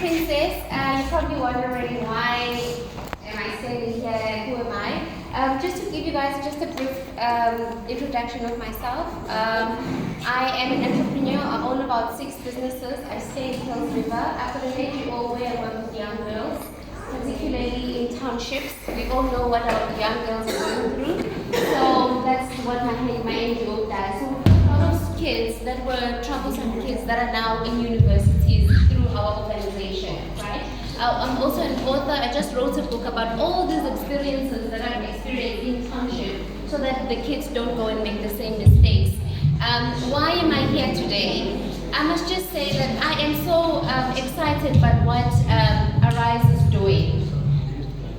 Princess. You're probably wondering why am I standing here and who am I? Just to give you guys just a brief introduction of myself. I am an entrepreneur. I own about 6 businesses. I stay in Hills River. I've got an NGO where I work with young girls, particularly in townships. We all know what our young girls are going through. So that's what my NGO does. So all those kids that were troublesome kids that are now in universities through our organization, right? I'm also an author. I just wrote a book about all these experiences that I've experienced in township so that the kids don't go and make the same mistakes. Why am I here today? I must just say that I am so excited by what Arise is doing.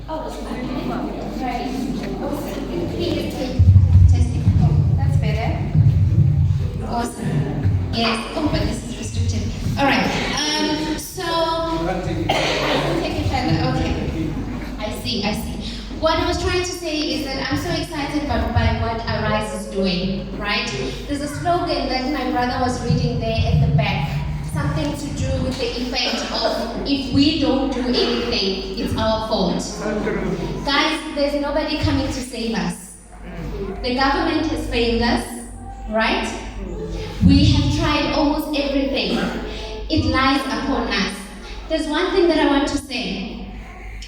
Oh, that's my right. Awesome. Please testing. Oh, that's better. Awesome. Yes. Oh, but this is restricted. All right. So I can take it further. Okay. I see. What I was trying to say is that I'm so excited by what Arise is doing, right? There's a slogan that my brother was reading there at the back. Something to do with the effect of if we don't do anything, it's our fault. Guys, there's nobody coming to save us. The government has failed us, right? We have tried almost everything. It lies upon us. There's one thing that I want to say,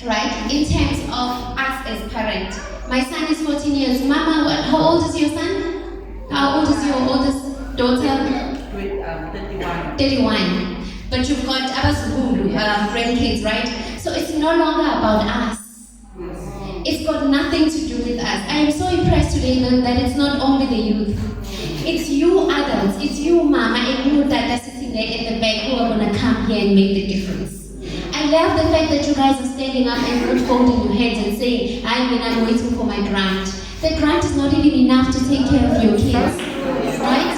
right, in terms of us as parents. My son is 14 years. Mama, how old is your son? How old is your oldest daughter? 31. But you've got grandkids, right? So it's no longer about us. It's got nothing to do with us. I am so impressed today that it's not only the youth. It's you adults, it's you mama and you dad sitting there at the back who are going to come here and make the difference. I love the fact that you guys are standing up and not folding your hands and saying, I'm waiting for my grant. The grant is not even enough to take care of your kids, right?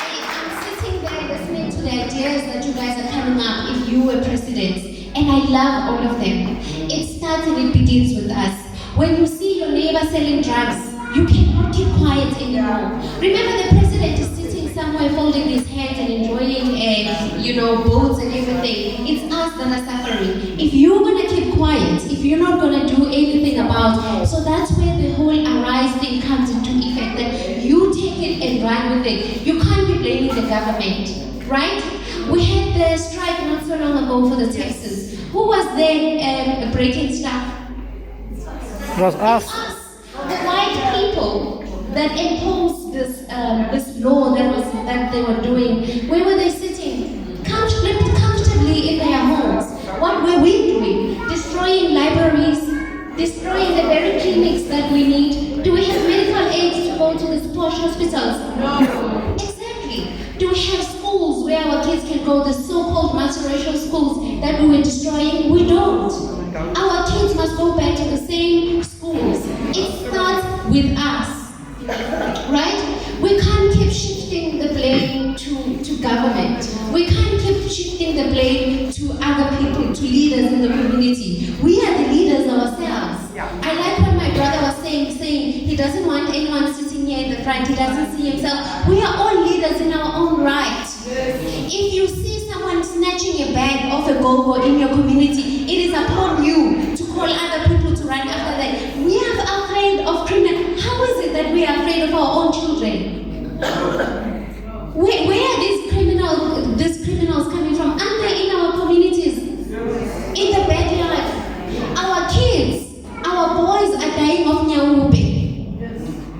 And I'm sitting there listening to the ideas that you guys are coming up if you were president. And I love all of them. It starts and it begins with us. When you see your neighbor selling drugs, you cannot keep quiet anymore. Remember, the president is sitting somewhere folding his hands and enjoying, boats and everything. It's us that are suffering. If you're gonna keep quiet, if you're not gonna do anything about, so that's where the whole Arise thing comes into effect. That you take it and run with it. You can't be blaming the government, right? We had the strike not so long ago for the taxes. Who was there breaking stuff? It was us. The white people that imposed this law that they were doing. Where were they sitting? Comfortably in their homes. What were we doing? Destroying libraries, destroying the very clinics that we need. Do we have medical aids to go to these posh hospitals? No. Exactly. Do we have schools where our kids can go, the so-called multiracial schools that we were destroying? We don't. Our kids must go back to the same schools. It starts with us, right? We can't keep shifting the blame to government. We can't keep shifting the blame to other people, to leaders in the community. We are the leaders ourselves. I like what my brother was saying he doesn't want anyone sitting here in the front. He doesn't see himself. We are all leaders in our own right. If you see someone snatching a bag off a go-go in your community, it is upon you to call other people to run after that. We are afraid of criminals. How is it that we are afraid of our own children? Where are these criminals coming from? Aren't they in our communities? In the backyard. Our kids, our boys are dying of nyaupe.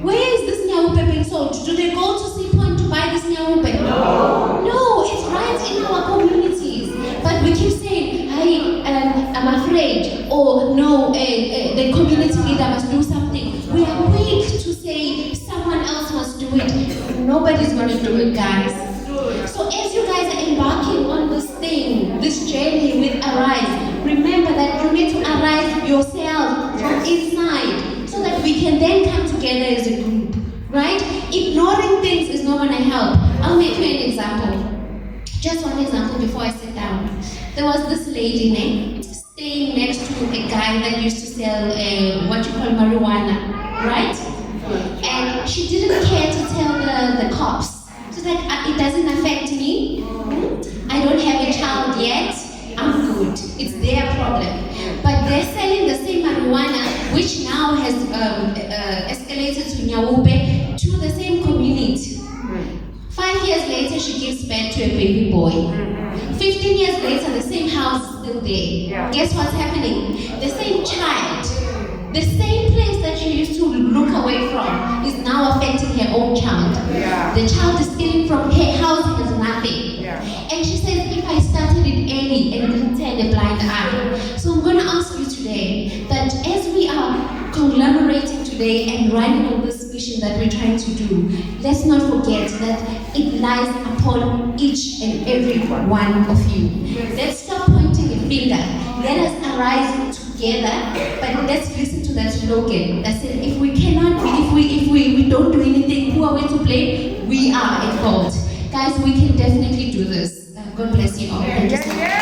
Where is this nyaupe being sold? Do they go to Sea Point to buy this nyaupe? No, it's right in our communities. But we keep saying, I'm afraid, or no, the community leader must do something. We are quick to say someone else must do it. Nobody's going to do it, guys. So as you guys are embarking on this thing, this journey with Arise, remember that you need to arise yourself from inside so that we can then come together as a group, right? Ignoring things is not going to help. I'll make you an example. Just one example before I sit down. There was this lady staying next to a guy that used to sell what you call marijuana, right? And she didn't care to tell the cops. She's like, it doesn't affect me. I don't have baby boy. 15 years later, the same house is still there. Yeah. Guess what's happening? The same child, the same place that she used to look away from is now affecting her own child. Yeah. The child is stealing from her house, has nothing. Yeah. And she says, if I started it early and didn't turn a blind eye. So I'm going to ask you today that as we are conglomerating today and running on this mission that we're trying to do, let's not forget that it lies upon each and every one of you. Let's stop pointing a finger. Let us arise together, but let's listen to that slogan that said, if we cannot, if we don't do anything, who are we to blame? We are at fault. Guys, we can definitely do this. God bless you all. Thank you so much.